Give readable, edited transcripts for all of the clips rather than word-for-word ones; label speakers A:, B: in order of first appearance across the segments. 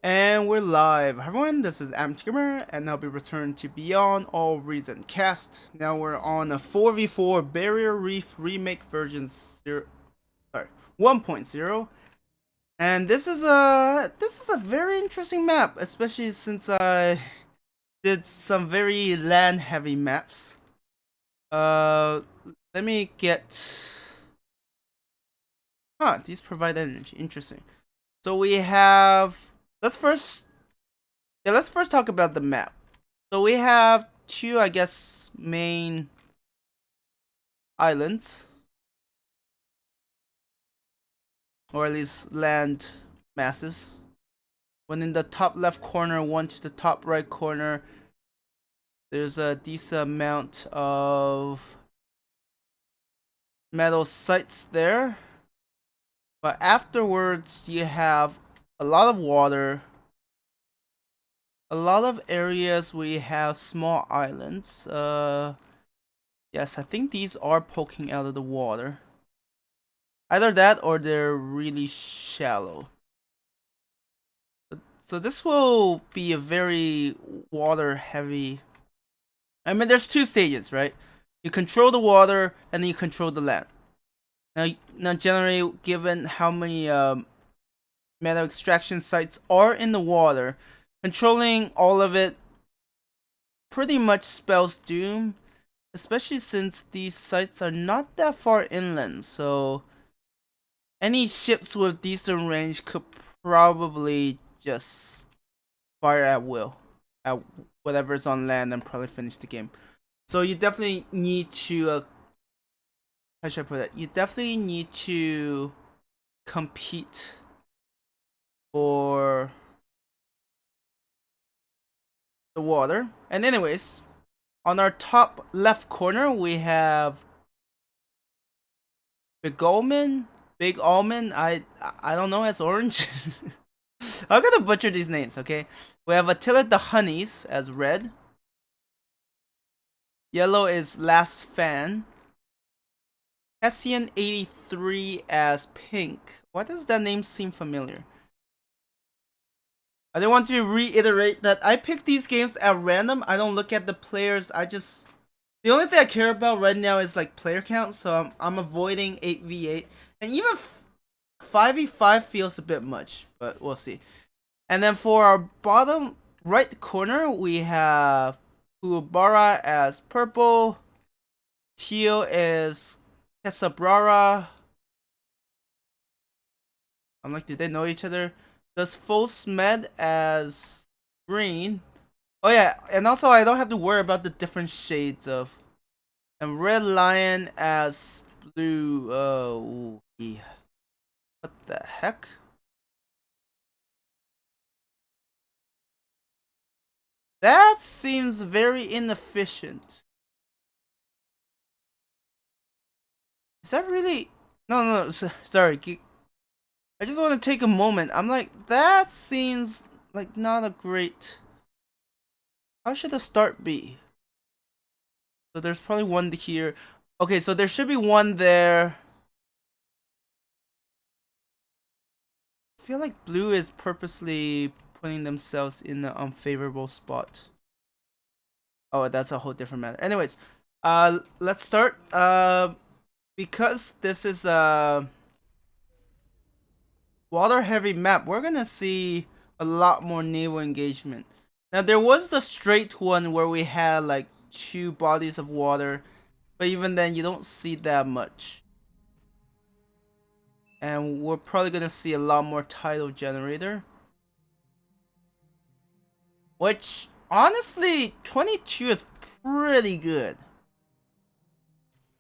A: And we're live. Hi everyone, this is amateurgamer, and I'll be returning to Beyond All Reason Cast. Now we're on a 4v4 Barrier Reef Remake version 1.0. And this is a very interesting map, especially since I did some very land heavy maps. Let me get these provide energy. Interesting. So we have let's first talk about the map. So we have two, I guess, main islands, or at least land masses. One in the top left corner, one to the top right corner. There's a decent amount of metal sites there. But afterwards, you have a lot of water. A lot of areas we have small islands. Yes, I think these are poking out of the water. Either that or they're really shallow. So this will be a very water heavy. I mean, there's two stages, right? You control the water and then you control the land. Now generally, given how many metal extraction sites are in the water, controlling all of it pretty much spells doom, especially since these sites are not that far inland. So any ships with decent range could probably just fire at will at whatever's on land and probably finish the game. So you definitely need to how should I put it? You definitely need to compete for the water. And anyways, on our top left corner we have Big Almond. I don't know, it's orange. I'm gonna butcher these names, okay? We have Attila the Honeys as red. Yellow is Last Fan. Hessian 83 as pink. Why does that name seem familiar? I don't want to reiterate that I pick these games at random. I don't look at the players. The only thing I care about right now is like player count, so I'm avoiding 8v8. And even 5v5 feels a bit much, but we'll see. And then for our bottom right corner, we have Kuwabara as purple. Teal is Kesabrara. I'm like, did they know each other? Does False Med as green. Oh yeah, and also I don't have to worry about the different shades of. And Red Lion as blue. Oh, yeah. What the heck? That seems very inefficient. Is that really? No, sorry. I just want to take a moment. I'm like, that seems like not a great. How should the start be? So there's probably one here. Okay, so there should be one there. I feel like blue is purposely putting themselves in an unfavorable spot. Oh, that's a whole different matter. Anyways, let's start. Because this is a water heavy map, we're gonna see a lot more naval engagement. Now there was the straight one where we had like two bodies of water, but even then you don't see that much. And we're probably gonna see a lot more tidal generator, which honestly 22 is pretty good.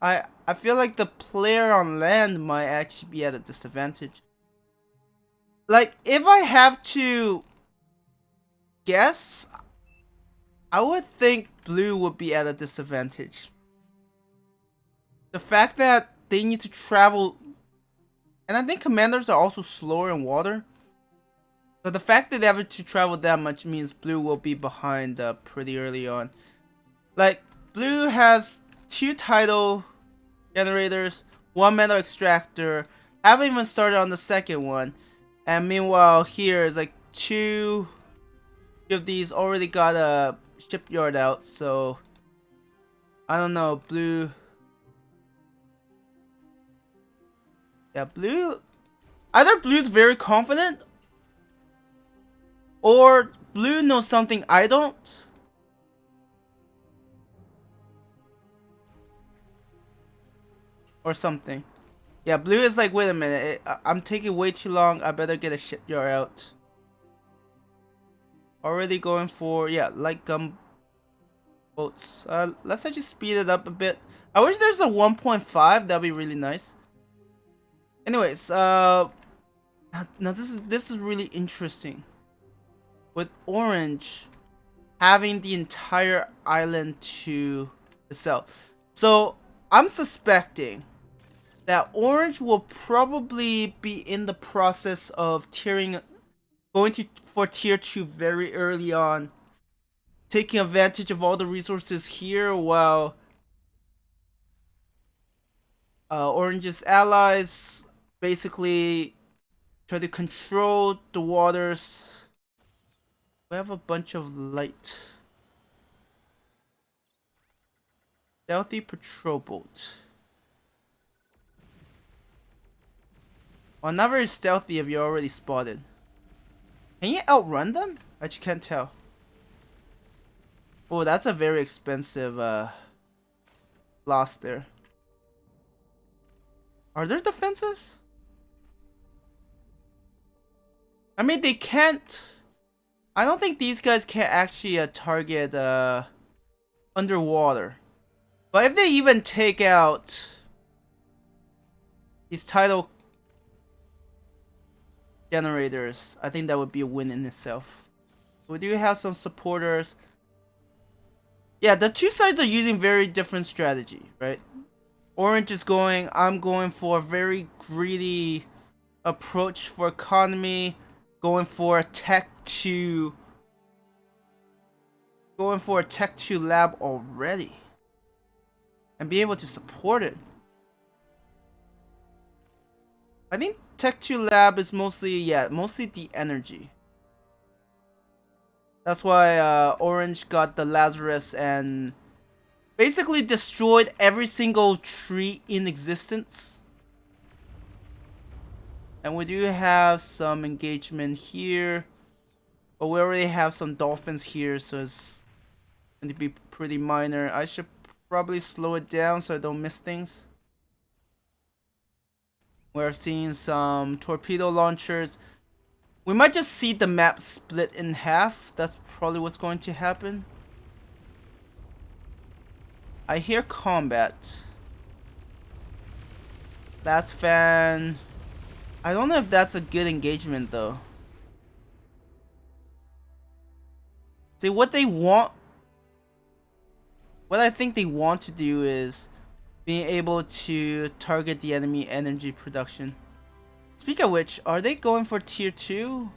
A: I feel like the player on land might actually be at a disadvantage. Like, if I have to guess, I would think blue would be at a disadvantage. The fact that they need to travel, and I think commanders are also slower in water. But the fact that they have to travel that much means blue will be behind pretty early on. Like, blue has two tidal generators, one metal extractor. Haven't even started on the second one. And meanwhile, here is like two of these already got a shipyard out, so I don't know. Blue, yeah, blue. Either blue's very confident, or blue knows something I don't. Or something. Yeah, blue is like, wait a minute, I'm taking way too long. I better get a shipyard out. Already going for, yeah, light gun boats. Let's actually speed it up a bit. I wish there's a 1.5. That'd be really nice. Anyways, now this is really interesting. With orange having the entire island to itself. So I'm suspecting that orange will probably be in the process of going for tier 2 very early on, taking advantage of all the resources here, while orange's allies basically try to control the waters. We have a bunch of light. Stealthy patrol boat. Well, not very stealthy if you're already spotted. Can you outrun them? I just can't tell. Oh, that's a very expensive loss there. Are there defenses? I mean, they can't. I don't think these guys can actually target underwater. But if they even take out these tidal generators, I think that would be a win in itself. We do have some supporters. Yeah, the two sides are using very different strategy, right? Orange is going, I'm going for a very greedy approach for economy, going for a tech 2 lab already, and be able to support it. I think Tech 2 Lab is mostly the energy. That's why Orange got the Lazarus and basically destroyed every single tree in existence. And we do have some engagement here, but we already have some dolphins here, so it's going to be pretty minor. I should probably slow it down so I don't miss things. We're seeing some torpedo launchers. We might just see the map split in half. That's probably what's going to happen. I hear combat. Last fan. I don't know if that's a good engagement though. See, what I think they want to do is being able to target the enemy energy production. Speaking of which, are they going for tier 2?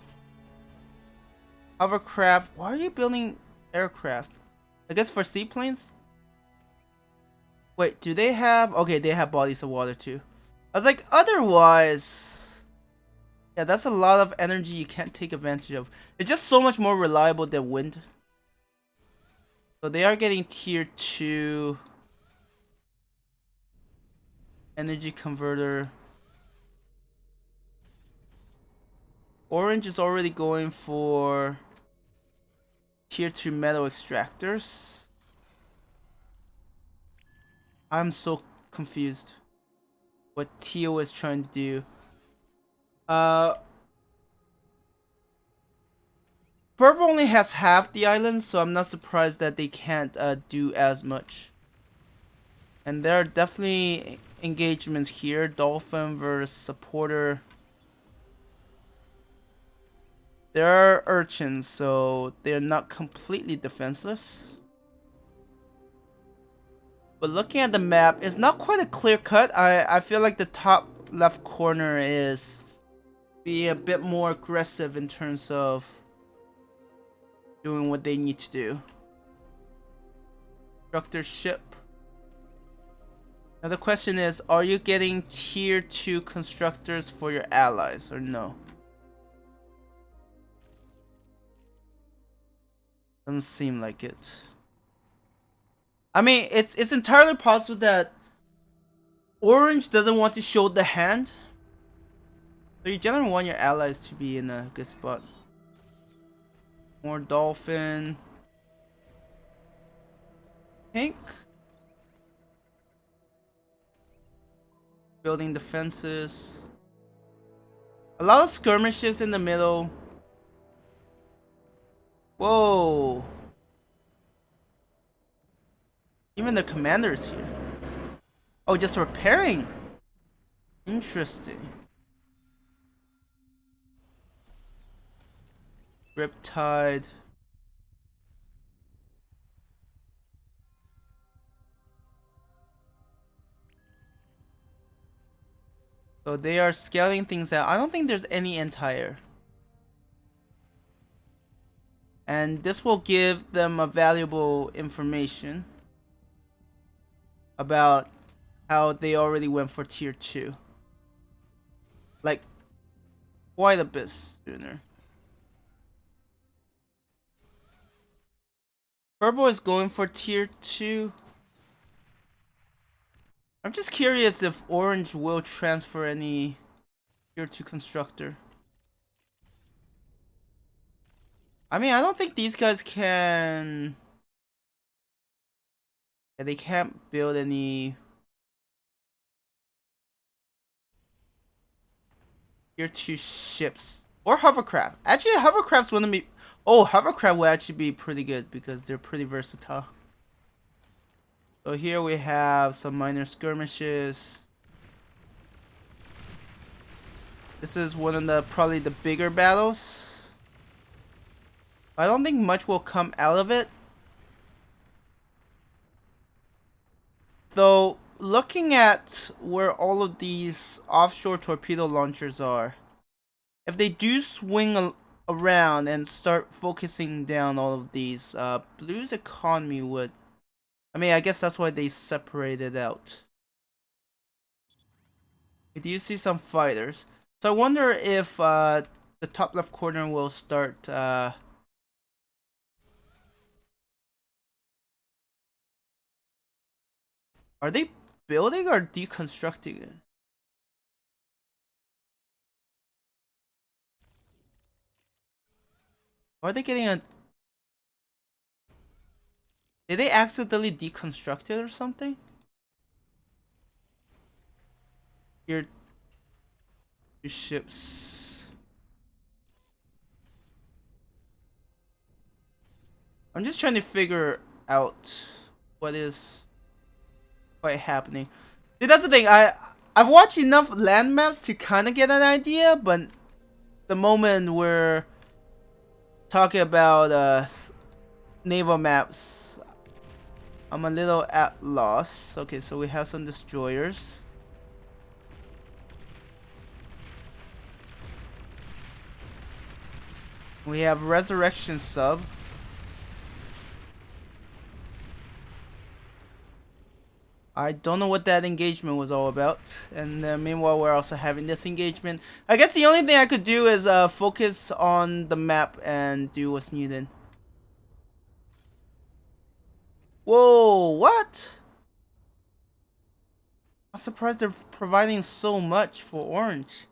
A: Hovercraft. Why are you building aircraft? I guess for seaplanes? Wait, do they have... Okay, they have bodies of water too. I was like, otherwise... Yeah, that's a lot of energy you can't take advantage of. It's just so much more reliable than wind. So they are getting tier 2 energy converter. Orange is already going for tier 2 metal extractors. I'm so confused what Teal is trying to do. Purple only has half the island, so I'm not surprised that they can't do as much. And there are definitely engagements here. Dolphin versus supporter. There are urchins, so they're not completely defenseless. But looking at the map, it's not quite a clear cut. I feel like the top left corner is being a bit more aggressive in terms of doing what they need to do. Constructor ship. Now the question is, are you getting tier 2 constructors for your allies or no? Doesn't seem like it. I mean, it's entirely possible that Orange doesn't want to show the hand. So you generally want your allies to be in a good spot. More dolphin. Pink. Building defenses. A lot of skirmishes in the middle. Whoa. Even the commander's here. Oh, just repairing. Interesting. Riptide. So they are scaling things out. I don't think there's any entire. And this will give them a valuable information about how they already went for tier 2. Like, quite a bit sooner. Purple is going for tier 2. I'm just curious if Orange will transfer any tier 2 constructor. I mean, I don't think these guys can... Yeah, they can't build any tier 2 ships. Or hovercraft. Actually, hovercrafts wouldn't be... Oh, hovercraft would actually be pretty good because they're pretty versatile. So here we have some minor skirmishes. This is one of the probably the bigger battles. I don't think much will come out of it. Though, looking at where all of these offshore torpedo launchers are, if they do swing around and start focusing down all of these, Blue's economy would... I mean, I guess that's why they separated out. We do see some fighters. So I wonder if the top left corner will start... Are they building or deconstructing it? Or are they getting a... Did they accidentally deconstruct it or something? Here, two ships. I'm just trying to figure out what is quite happening. See, that's the thing. I've watched enough land maps to kind of get an idea, but the moment we're talking about naval maps, I'm a little at loss. Okay, so we have some destroyers. We have Resurrection Sub. I don't know what that engagement was all about. And meanwhile, we're also having this engagement. I guess the only thing I could do is focus on the map and do what's needed. Whoa, what? I'm surprised they're providing so much for Orange.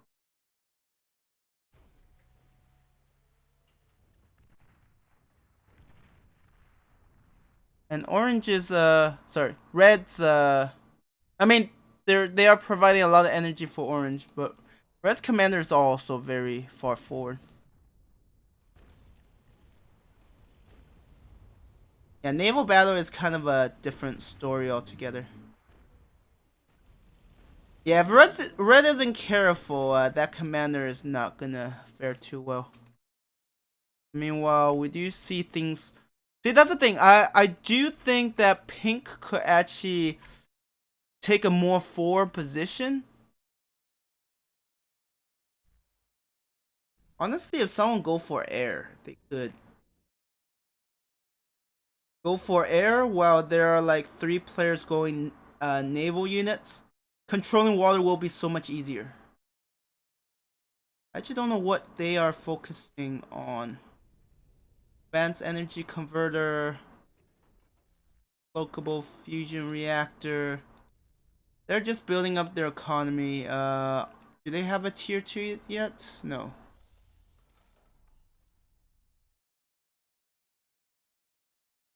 A: And Orange is sorry, Red's I mean they are providing a lot of energy for Orange, but Red's commanders are also very far forward. Yeah, naval battle is kind of a different story altogether. Yeah, if Red isn't careful, that commander is not gonna fare too well. Meanwhile, we do see things. See, that's the thing. I do think that Pink could actually take a more forward position. Honestly, if someone go for air, they could go for air while there are like 3 players going naval units. Controlling water will be so much easier. I actually don't know what they are focusing on. Advanced energy converter. Lockable fusion reactor. They're just building up their economy. Do they have a tier 2 yet? No.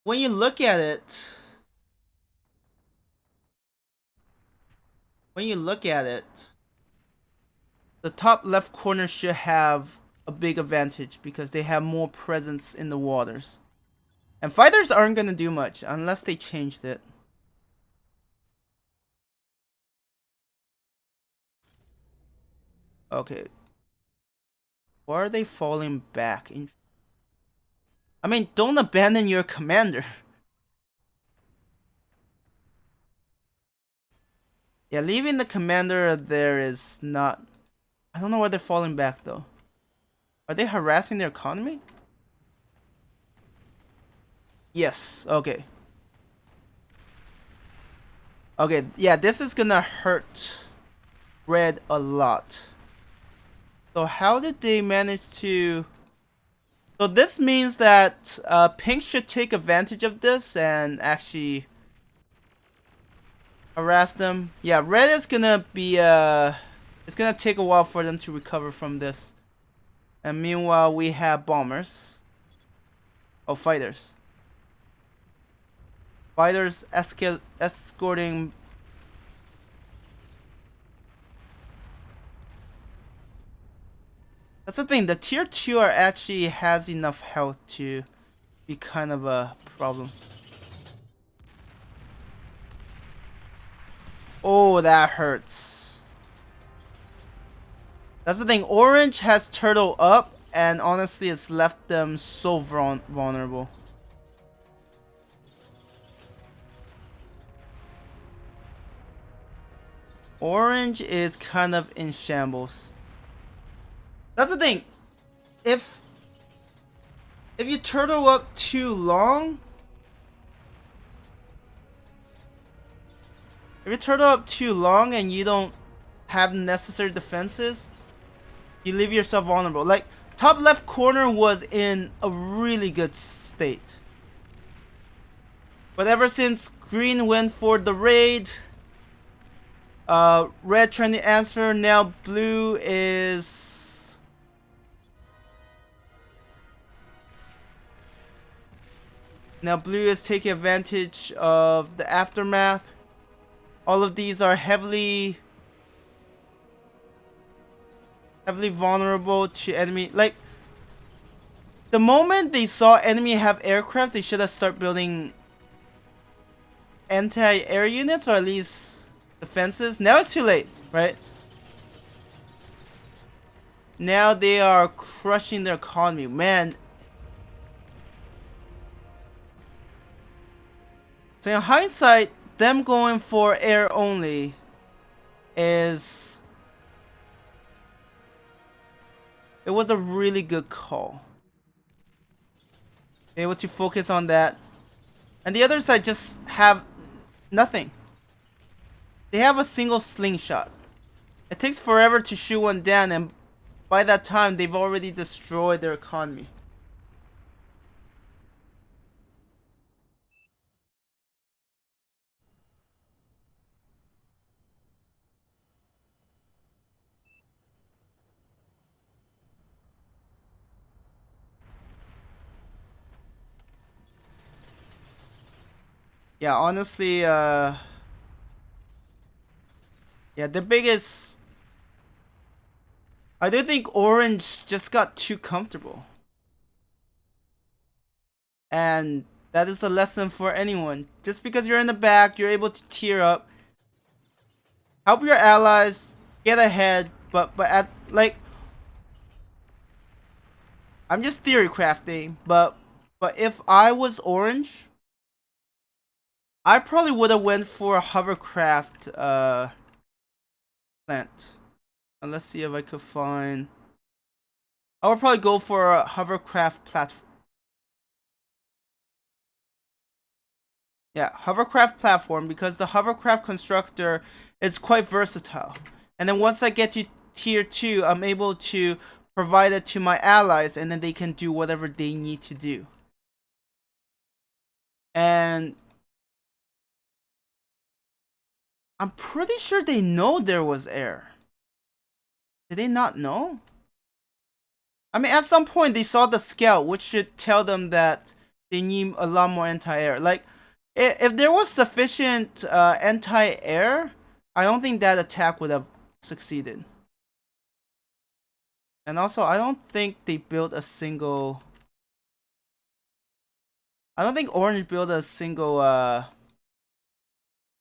A: When you look at it, the top left corner should have a big advantage because they have more presence in the waters. And fighters aren't gonna do much unless they changed it. Okay. Why are they falling back? I mean, don't abandon your commander. Yeah, leaving the commander there is not... I don't know why they're falling back though. Are they harassing their economy? Yes, okay. Okay, yeah, this is gonna hurt red a lot. So how did they manage to... So this means that pink should take advantage of this and actually harass them. Yeah, red is gonna be it's gonna take a while for them to recover from this. And meanwhile we have bombers. Oh, fighters. Fighters escorting. That's the thing, the tier 2 are actually has enough health to be kind of a problem. Oh, that hurts. That's the thing, orange has turtle up and honestly it's left them so vulnerable. Orange is kind of in shambles. That's the thing. If you turtle up too long, and you don't have necessary defenses, you leave yourself vulnerable. Like, top left corner was in a really good state. But ever since green went for the raid, red trying to answer, now blue is... Now blue is taking advantage of the aftermath. All of these are heavily vulnerable to enemy. Like, the moment they saw enemy have aircraft, they should have started building anti-air units or at least defenses. Now it's too late, right? Now they are crushing their economy, man. So in hindsight, them going for air only is... It was a really good call. Able to focus on that. And the other side just have nothing. They have a single slingshot. It takes forever to shoot one down, and by that time they've already destroyed their economy. Yeah, honestly, yeah, the biggest... I do think orange just got too comfortable. And that is a lesson for anyone. Just because you're in the back, you're able to tier up. Help your allies get ahead, but at, like... I'm just theory crafting, but if I was orange, I probably would have went for a hovercraft plant. And let's see if I could find... I would probably go for a hovercraft platform. Yeah, hovercraft platform, because the hovercraft constructor is quite versatile. And then once I get to tier 2, I'm able to provide it to my allies, and then they can do whatever they need to do. And I'm pretty sure they know there was air. Did they not know? I mean, at some point they saw the scout, which should tell them that they need a lot more anti-air. Like, if there was sufficient anti-air, I don't think that attack would have succeeded. And also, I don't think they built a single... I don't think Orange built a single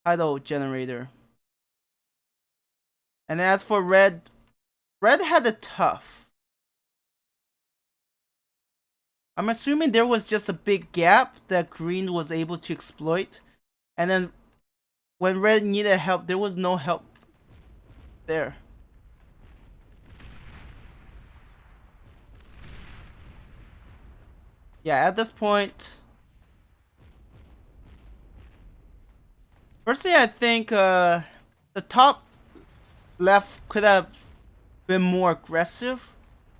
A: tidal generator. And as for Red, Red had it tough. I'm assuming there was just a big gap that Green was able to exploit. And then when Red needed help, there was no help there. Yeah, at this point... Personally, I think the top left could have been more aggressive.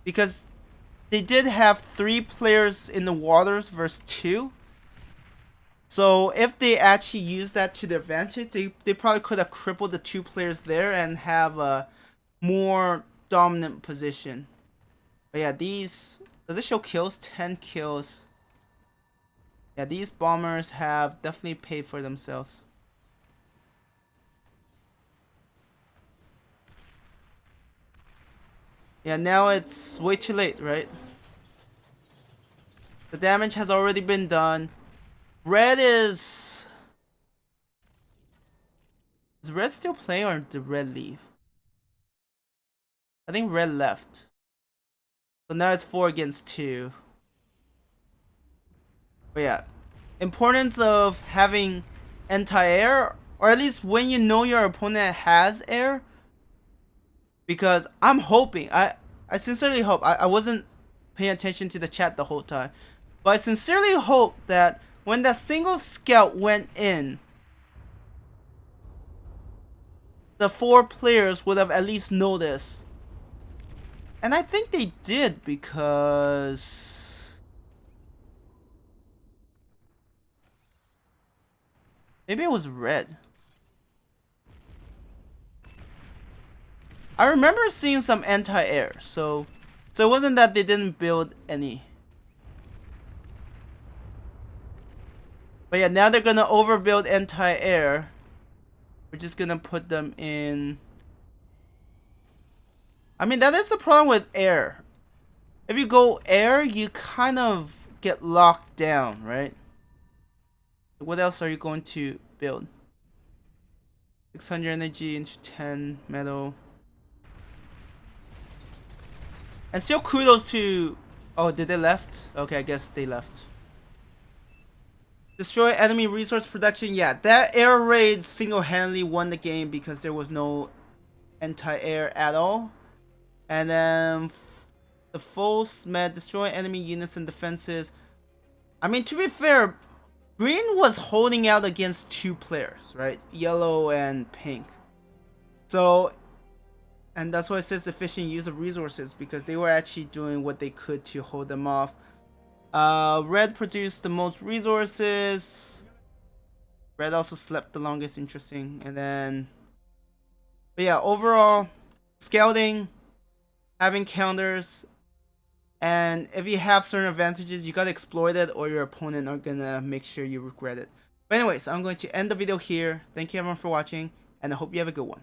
A: Because they did have 3 players in the waters versus 2. So if they actually used that to their advantage, they probably could have crippled the 2 players there and have a more dominant position. But yeah, these... Does it show kills? 10 kills. Yeah, these bombers have definitely paid for themselves. Yeah, now it's way too late, right? The damage has already been done. Red is... Is Red still playing or did Red leave? I think Red left. So now it's 4 against 2. But yeah. Importance of having anti-air, or at least when you know your opponent has air. Because I'm hoping, I sincerely hope, I wasn't paying attention to the chat the whole time. But I sincerely hope that when that single scout went in, the 4 players would have at least noticed. And I think they did, because maybe it was Red. I remember seeing some anti-air, so it wasn't that they didn't build any. But yeah, now they're gonna overbuild anti-air. We're just gonna put them in... I mean, that is the problem with air. If you go air, you kind of get locked down, right? What else are you going to build? 600 energy into 10 metal. And still kudos to... Oh, did they left? Okay, I guess they left. Destroy enemy resource production. Yeah, that air raid single-handedly won the game because there was no anti-air at all. And then the false med, destroy enemy units and defenses. I mean, to be fair, Green was holding out against 2 players, right? Yellow and pink. So, and that's why it says efficient use of resources, because they were actually doing what they could to hold them off. Red produced the most resources. Red also slept the longest, interesting. And then, but yeah, overall, scouting, having counters, and if you have certain advantages, you gotta exploit it, or your opponent are gonna make sure you regret it. But anyways, I'm going to end the video here. Thank you everyone for watching, and I hope you have a good one.